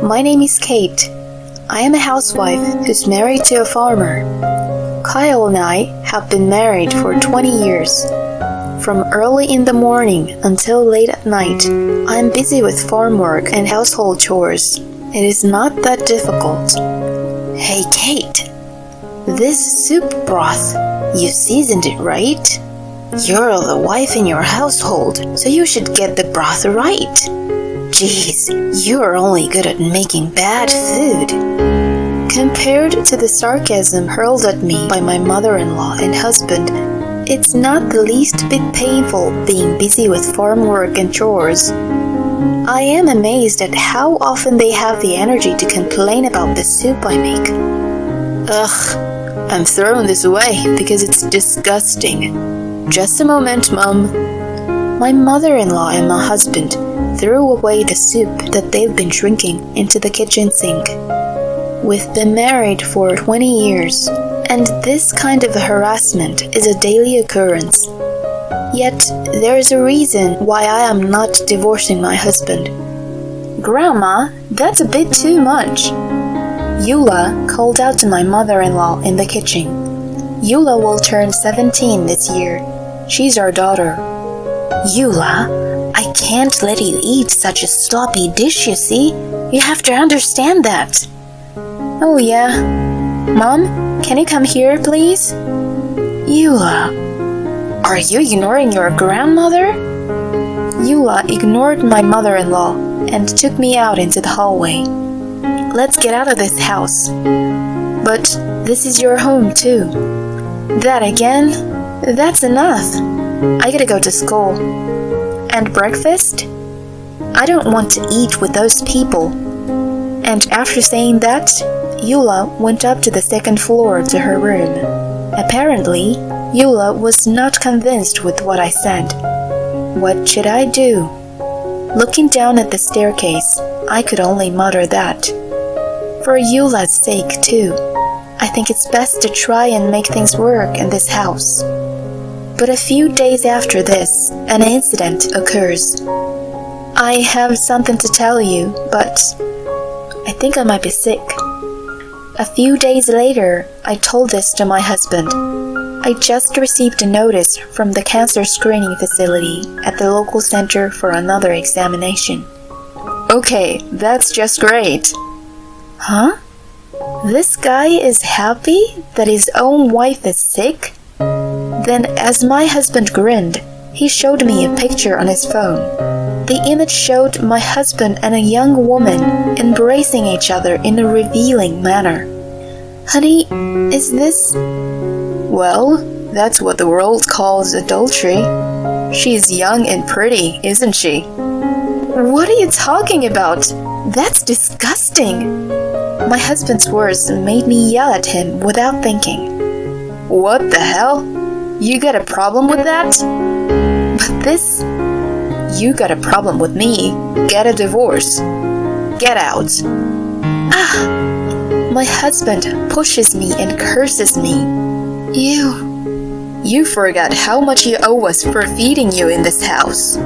My name is Kate. I am a housewife who's married to a farmer. Kyle and I have been married for 20 years. From early in the morning until late at night, I'm busy with farm work and household chores. It is not that difficult. Hey Kate, this soup broth, you seasoned it, right? You're the wife in your household, so you should get the broth right. Jeez, you're only good at making bad food. Compared to the sarcasm hurled at me by my mother-in-law and husband, it's not the least bit painful being busy with farm work and chores. I am amazed at how often they have the energy to complain about the soup I make. Ugh, I'm throwing this away because it's disgusting. Just a moment, Mom. My mother-in-law and my husband threw away the soup that they've been drinking into the kitchen sink. We've been married for 20 years, and this kind of harassment is a daily occurrence. Yet, there is a reason why I am not divorcing my husband. Grandma, that's a bit too much. Eula called out to my mother-in-law in the kitchen. Eula will turn 17 this year. She's our daughter. Eula, I can't let you eat such a sloppy dish, you see. You have to understand that. Oh yeah. Mom, can you come here, please? Eula, are you ignoring your grandmother? Eula ignored my mother-in-law and took me out into the hallway. Let's get out of this house. But this is your home too. That again? That's enough. I gotta go to school. And breakfast? I don't want to eat with those people. And after saying that, Eula went up to the second floor to her room. Apparently, Eula was not convinced with what I said. What should I do? Looking down at the staircase, I could only mutter that. For Eula's sake, too, I think it's best to try and make things work in this house. But a few days after this, an incident occurs. I have something to tell you, but I think I might be sick. A few days later, I told this to my husband. I just received a notice from the cancer screening facility at the local center for another examination. Okay, that's just great. Huh? This guy is happy that his own wife is sick? Then, as my husband grinned, he showed me a picture on his phone. The image showed my husband and a young woman embracing each other in a revealing manner. Honey, is this... Well, that's what the world calls adultery. She's young and pretty, isn't she? What are you talking about? That's disgusting. My husband's words made me yell at him without thinking. What the hell? You got a problem with that? But this... You got a problem with me. Get a divorce. Get out. Ah! My husband pushes me and curses me. You forgot how much you owe us for feeding you in this house.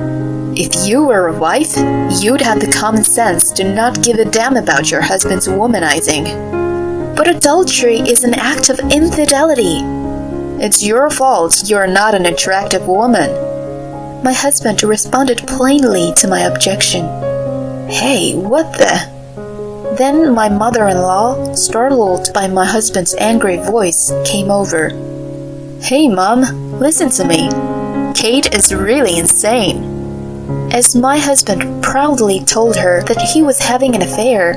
If you were a wife, you'd have the common sense to not give a damn about your husband's womanizing. But adultery is an act of infidelity. It's your fault you're not an attractive woman. My husband responded plainly to my objection. Hey, what the... Then my mother-in-law, startled by my husband's angry voice, came over. Hey, Mom, listen to me. Kate is really insane. As my husband proudly told her that he was having an affair,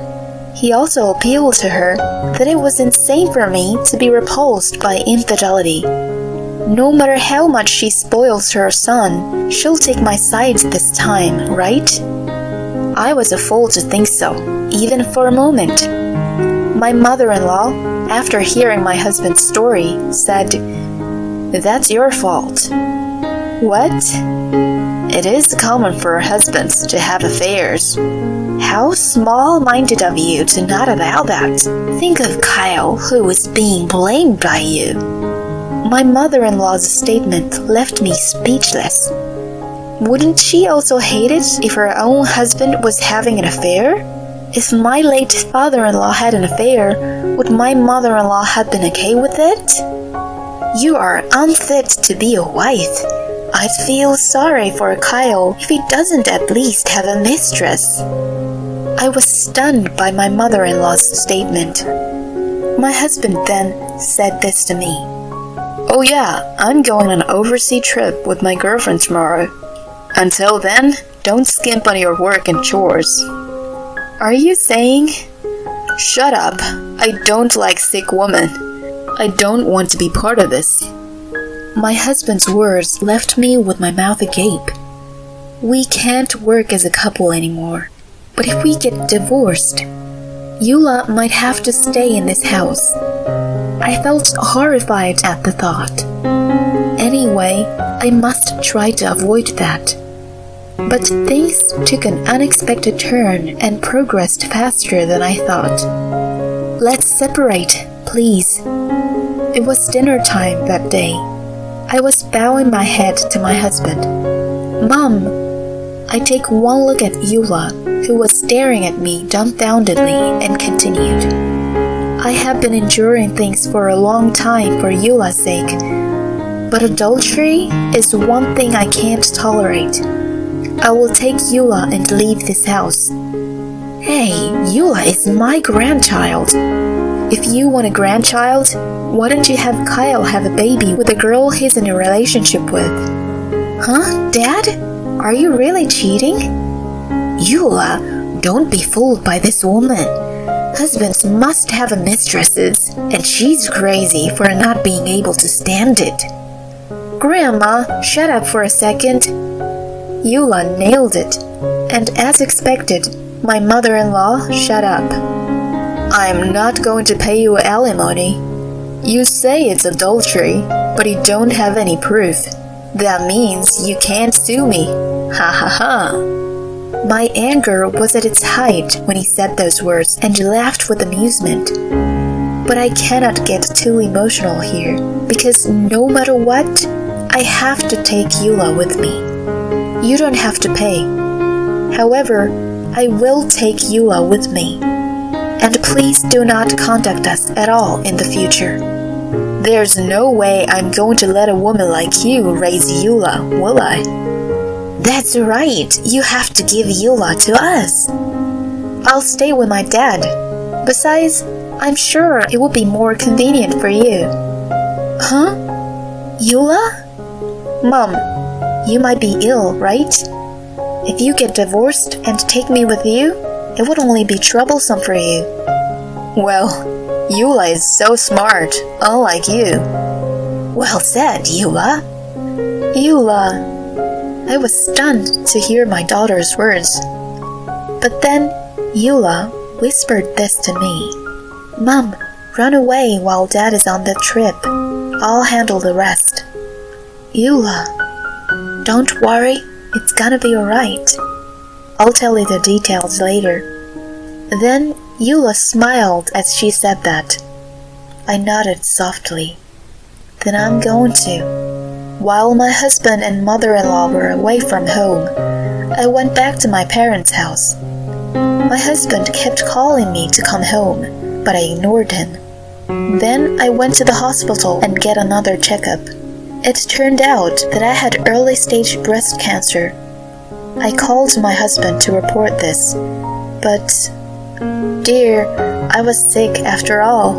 he also appealed to her that it was insane for me to be repulsed by infidelity. No matter how much she spoils her son, she'll take my side this time, right? I was a fool to think so, even for a moment. My mother-in-law, after hearing my husband's story, said, That's your fault. What? It is common for husbands to have affairs. How small-minded of you to not allow that. Think of Kyle, who is being blamed by you. My mother-in-law's statement left me speechless. Wouldn't she also hate it if her own husband was having an affair? If my late father-in-law had an affair, would my mother-in-law have been okay with it? You are unfit to be a wife. I'd feel sorry for Kyle if he doesn't at least have a mistress. I was stunned by my mother-in-law's statement. My husband then said this to me. Oh yeah, I'm going on an overseas trip with my girlfriend tomorrow. Until then, don't skimp on your work and chores. Are you saying? Shut up. I don't like sick women. I don't want to be part of this. My husband's words left me with my mouth agape. We can't work as a couple anymore. But if we get divorced, Eula might have to stay in this house. I felt horrified at the thought. Anyway, I must try to avoid that. But things took an unexpected turn and progressed faster than I thought. Let's separate, please. It was dinner time that day. I was bowing my head to my husband. Mom, I take one look at Eula, who was staring at me dumbfoundedly, and continued. I have been enduring things for a long time for Eula's sake, but adultery is one thing I can't tolerate. I will take Eula and leave this house. Hey, Eula is my grandchild. If you want a grandchild, why don't you have Kyle have a baby with a girl he's in a relationship with? Huh, Dad? Are you really cheating? Eula, don't be fooled by this woman. Husbands must have mistresses, and she's crazy for not being able to stand it. Grandma, shut up for a second. Eula nailed it, and as expected, my mother-in-law shut up. I'm not going to pay you alimony. You say it's adultery, but you don't have any proof. That means you can't sue me. Ha ha ha. My anger was at its height when he said those words and laughed with amusement. But I cannot get too emotional here, because no matter what, I have to take Eula with me. You don't have to pay. However, I will take Eula with me. And please do not contact us at all in the future. There's no way I'm going to let a woman like you raise Eula, will I? That's right, you have to give Eula to us. I'll stay with my dad. Besides, I'm sure it will be more convenient for you. Huh? Eula? Mom, you might be ill, right? If you get divorced and take me with you, it would only be troublesome for you. Well, Eula is so smart, unlike you. Well said, Eula. Eula. I was stunned to hear my daughter's words. But then Eula whispered this to me. Mom, run away while Dad is on the trip. I'll handle the rest. Eula, don't worry, it's gonna be alright. I'll tell you the details later. Then Eula smiled as she said that. I nodded softly. Then I'm going to. While my husband and mother-in-law were away from home, I went back to my parents' house. My husband kept calling me to come home, but I ignored him. Then I went to the hospital and get another checkup. It turned out that I had early-stage breast cancer. I called my husband to report this, but, dear, I was sick after all.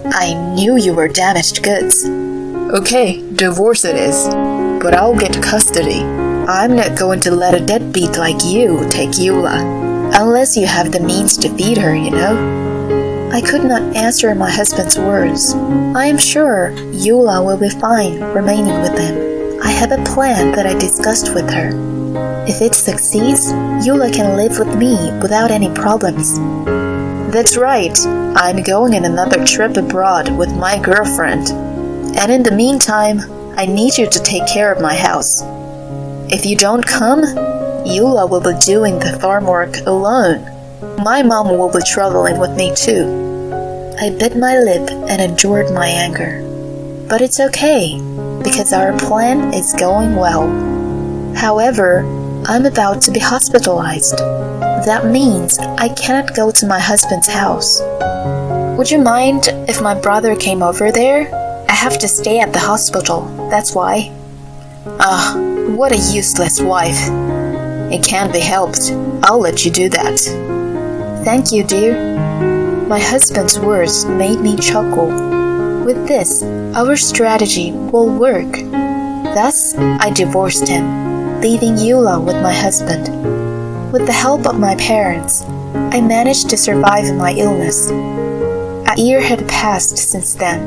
I knew you were damaged goods. Okay, divorce it is, but I'll get custody. I'm not going to let a deadbeat like you take Eula, unless you have the means to feed her, you know. I could not answer my husband's words. I am sure Eula will be fine remaining with him. I have a plan that I discussed with her. If it succeeds, Eula can live with me without any problems. That's right, I'm going on another trip abroad with my girlfriend. And in the meantime, I need you to take care of my house. If you don't come, Eula will be doing the farm work alone. My mom will be traveling with me too. I bit my lip and endured my anger. But it's okay, because our plan is going well. However, I'm about to be hospitalized. That means I cannot go to my husband's house. Would you mind if my brother came over there? I have to stay at the hospital, that's why. Ah, what a useless wife. It can't be helped. I'll let you do that. Thank you, dear. My husband's words made me chuckle. With this, our strategy will work. Thus, I divorced him, leaving Eula with my husband. With the help of my parents, I managed to survive my illness. A year had passed since then.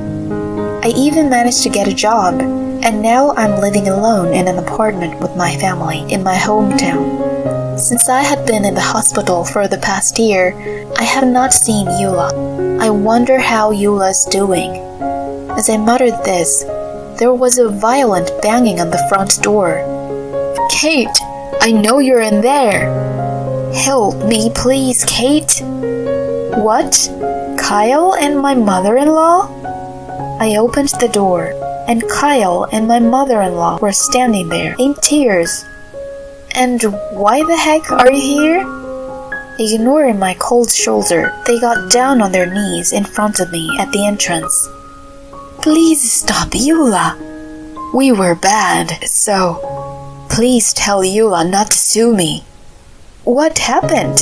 I even managed to get a job, and now I'm living alone in an apartment with my family in my hometown. Since I had been in the hospital for the past year, I have not seen Eula. I wonder how Eula's doing. As I muttered this, there was a violent banging on the front door. Kate, I know you're in there. Help me, please, Kate. What? Kyle and my mother-in-law? I opened the door, and Kyle and my mother-in-law were standing there in tears. And why the heck are you here? Ignoring my cold shoulder, they got down on their knees in front of me at the entrance. Please stop, Eula. We were bad, so please tell Eula not to sue me. What happened?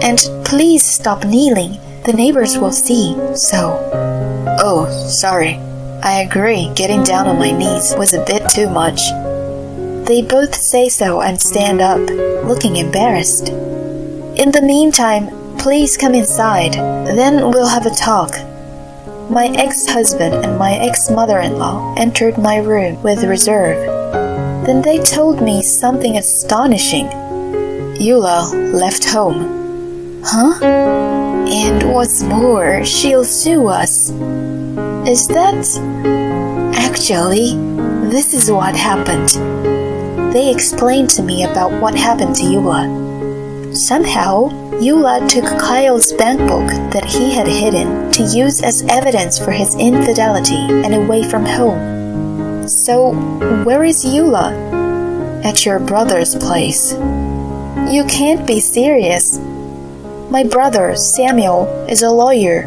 And please stop kneeling. The neighbors will see, so. Oh, sorry. I agree, getting down on my knees was a bit too much. They both say so and stand up, looking embarrassed. In the meantime, please come inside, then we'll have a talk. My ex-husband and my ex-mother-in-law entered my room with reserve. Then they told me something astonishing. Eula left home. Huh? And what's more, she'll sue us. Is that? Actually, this is what happened. They explained to me about what happened to Eula. Somehow, Eula took Kyle's bank book that he had hidden to use as evidence for his infidelity and away from home. So, where is Eula? At your brother's place. You can't be serious. My brother, Samuel, is a lawyer.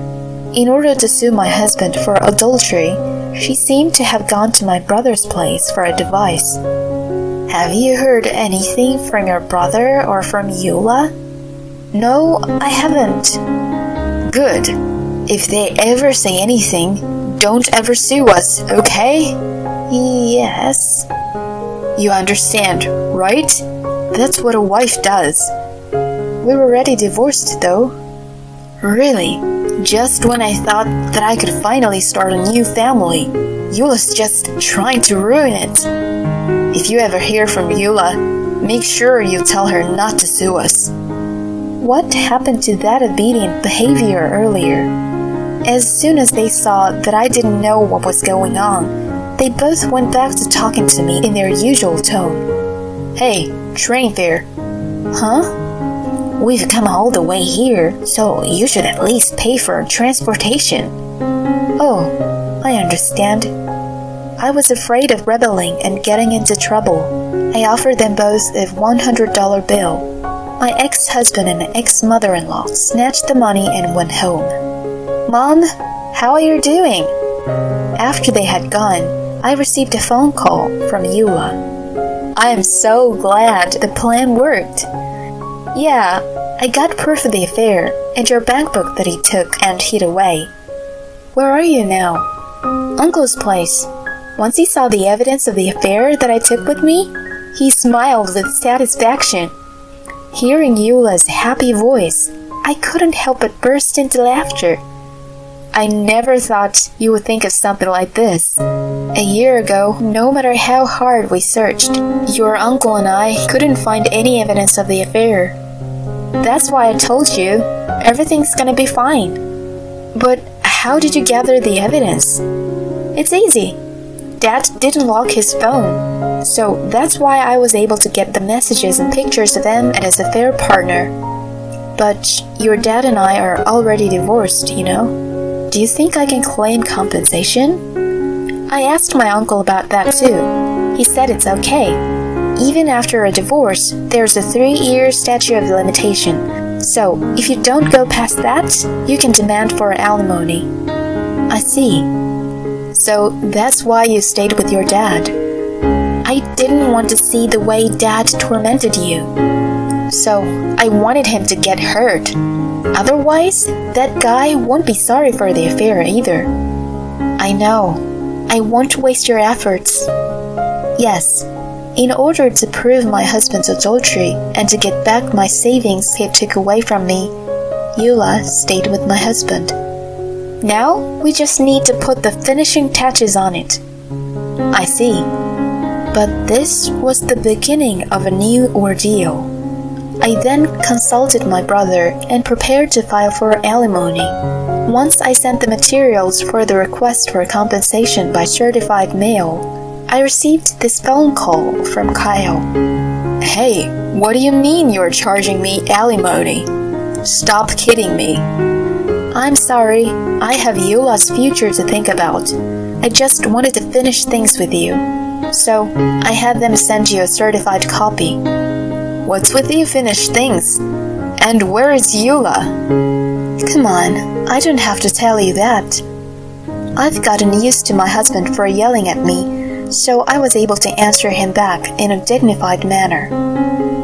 In order to sue my husband for adultery, she seemed to have gone to my brother's place for a device. Have you heard anything from your brother or from Eula? No, I haven't. Good. If they ever say anything, don't ever sue us, okay? Yes. You understand, right? That's what a wife does. We're already divorced, though. Really? Just when I thought that I could finally start a new family, Eula's just trying to ruin it. If you ever hear from Eula, make sure you tell her not to sue us. What happened to that obedient behavior earlier? As soon as they saw that I didn't know what was going on, they both went back to talking to me in their usual tone. Hey, train fare. Huh? We've come all the way here, so you should at least pay for transportation. Oh, I understand. I was afraid of rebelling and getting into trouble. I offered them both a $100 bill. My ex-husband and ex-mother-in-law snatched the money and went home. Mom, how are you doing? After they had gone, I received a phone call from Eula. I am so glad the plan worked. Yeah, I got proof of the affair and your bank book that he took and hid away. Where are you now? Uncle's place. Once he saw the evidence of the affair that I took with me, he smiled with satisfaction. Hearing Eula's happy voice, I couldn't help but burst into laughter. I never thought you would think of something like this. A year ago, no matter how hard we searched, your uncle and I couldn't find any evidence of the affair. That's why I told you, everything's gonna be fine. But how did you gather the evidence? It's easy. Dad didn't lock his phone, so that's why I was able to get the messages and pictures of him and his affair partner. But your dad and I are already divorced, you know. Do you think I can claim compensation? I asked my uncle about that too. He said it's okay. Even after a divorce, there's a 3-year statute of limitation, So, if you don't go past that, you can demand for alimony. I see. So, that's why you stayed with your dad. I didn't want to see the way Dad tormented you. So, I wanted him to get hurt. Otherwise, that guy won't be sorry for the affair either. I know. I won't waste your efforts. Yes, in order to prove my husband's adultery and to get back my savings he took away from me, Eula stayed with my husband. Now, we just need to put the finishing touches on it. I see. But this was the beginning of a new ordeal. I then consulted my brother and prepared to file for alimony. Once I sent the materials for the request for compensation by certified mail, I received this phone call from Kyle. Hey, what do you mean you're charging me alimony? Stop kidding me. I'm sorry, I have Eula's future to think about. I just wanted to finish things with you. So, I had them send you a certified copy. What's with you finished things? And where is Eula? Come on, I don't have to tell you that. I've gotten used to my husband for yelling at me, so I was able to answer him back in a dignified manner.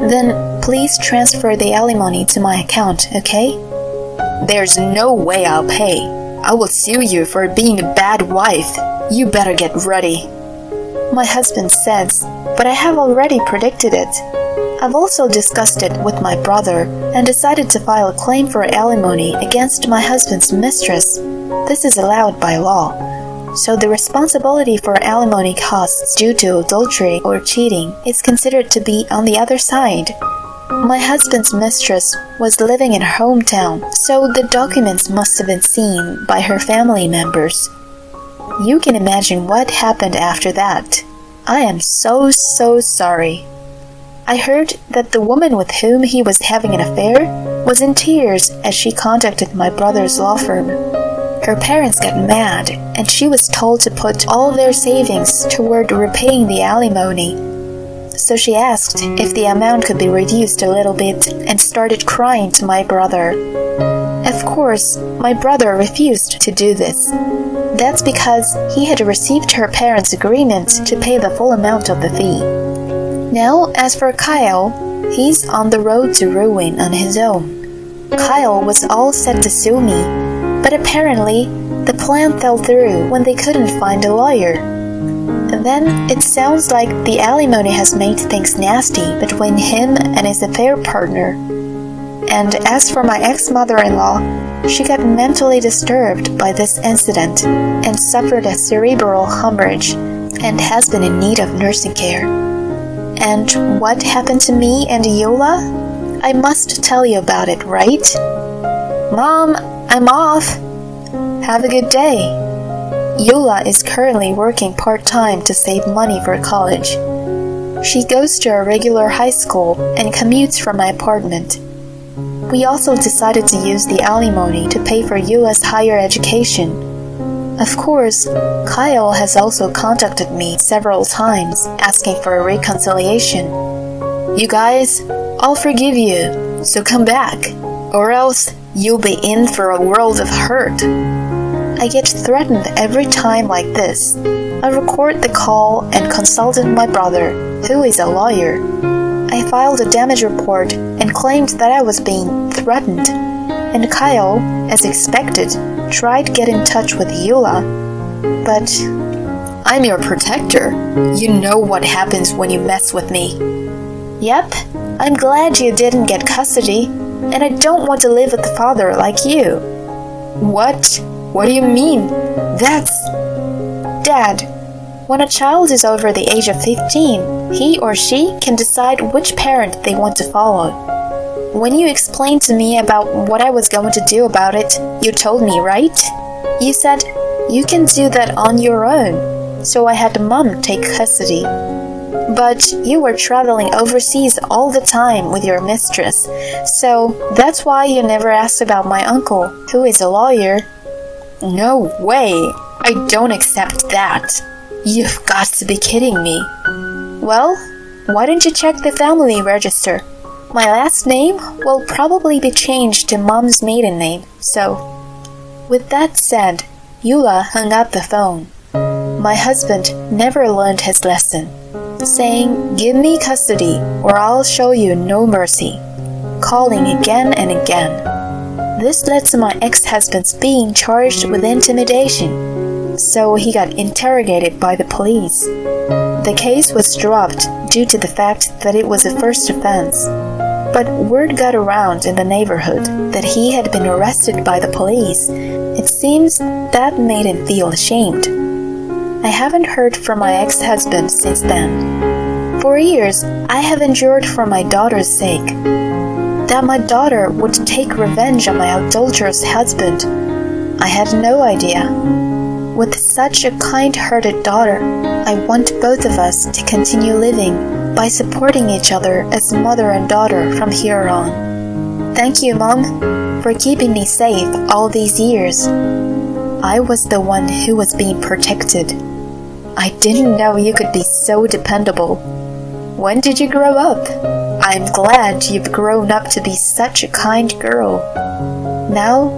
Then, please transfer the alimony to my account, okay? There's no way I'll pay. I will sue you for being a bad wife. You better get ready. My husband says, but I have already predicted it. I've also discussed it with my brother and decided to file a claim for alimony against my husband's mistress. This is allowed by law. So the responsibility for alimony costs due to adultery or cheating is considered to be on the other side. My husband's mistress was living in her hometown, so the documents must have been seen by her family members. You can imagine what happened after that. I am so sorry. I heard that the woman with whom he was having an affair was in tears as she contacted my brother's law firm. Her parents got mad, and she was told to put all their savings toward repaying the alimony. So she asked if the amount could be reduced a little bit and started crying to my brother. Of course, my brother refused to do this. That's because he had received her parents' agreement to pay the full amount of the fee. Now, as for Kyle, he's on the road to ruin on his own. Kyle was all set to sue me, but apparently the plan fell through when they couldn't find a lawyer. Then it sounds like the alimony has made things nasty between him and his affair partner. And as for my ex-mother-in-law, she got mentally disturbed by this incident and suffered a cerebral hemorrhage and has been in need of nursing care. And what happened to me and Eula? I must tell you about it, right? Mom, I'm off. Have a good day. Eula is currently working part-time to save money for college. She goes to a regular high school and commutes from my apartment. We also decided to use the alimony to pay for Eula's higher education. Of course, Kyle has also contacted me several times asking for a reconciliation. You guys, I'll forgive you, so come back, or else you'll be in for a world of hurt. I get threatened every time like this. I record the call and consulted my brother, who is a lawyer. I filed a damage report and claimed that I was being threatened. And Kyle, as expected, tried to get in touch with Eula. But I'm your protector. You know what happens when you mess with me. Yep, I'm glad you didn't get custody, and I don't want to live with a father like you. What? What do you mean? That's... Dad, when a child is over the age of 15, he or she can decide which parent they want to follow. When you explained to me about what I was going to do about it, you told me, right? You said, you can do that on your own, so I had Mom take custody. But you were traveling overseas all the time with your mistress, so that's why you never asked about my uncle, who is a lawyer. No way! I don't accept that. You've got to be kidding me. Well, why don't you check the family register? My last name will probably be changed to Mom's maiden name, so. With that said, Eula hung up the phone. My husband never learned his lesson, saying, "Give me custody or I'll show you no mercy," calling again and again. This led to my ex-husband's being charged with intimidation, so he got interrogated by the police. The case was dropped due to the fact that it was a first offense, but word got around in the neighborhood that he had been arrested by the police. It seems that made him feel ashamed. I haven't heard from my ex-husband since then. For years, I have endured for my daughter's sake. That my daughter would take revenge on my adulterous husband, I had no idea. With such a kind-hearted daughter, I want both of us to continue living by supporting each other as mother and daughter from here on. Thank you, Mom, for keeping me safe all these years. I was the one who was being protected. I didn't know you could be so dependable. When did you grow up? I'm glad you've grown up to be such a kind girl. Now,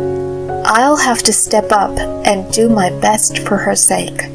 I'll have to step up and do my best for her sake.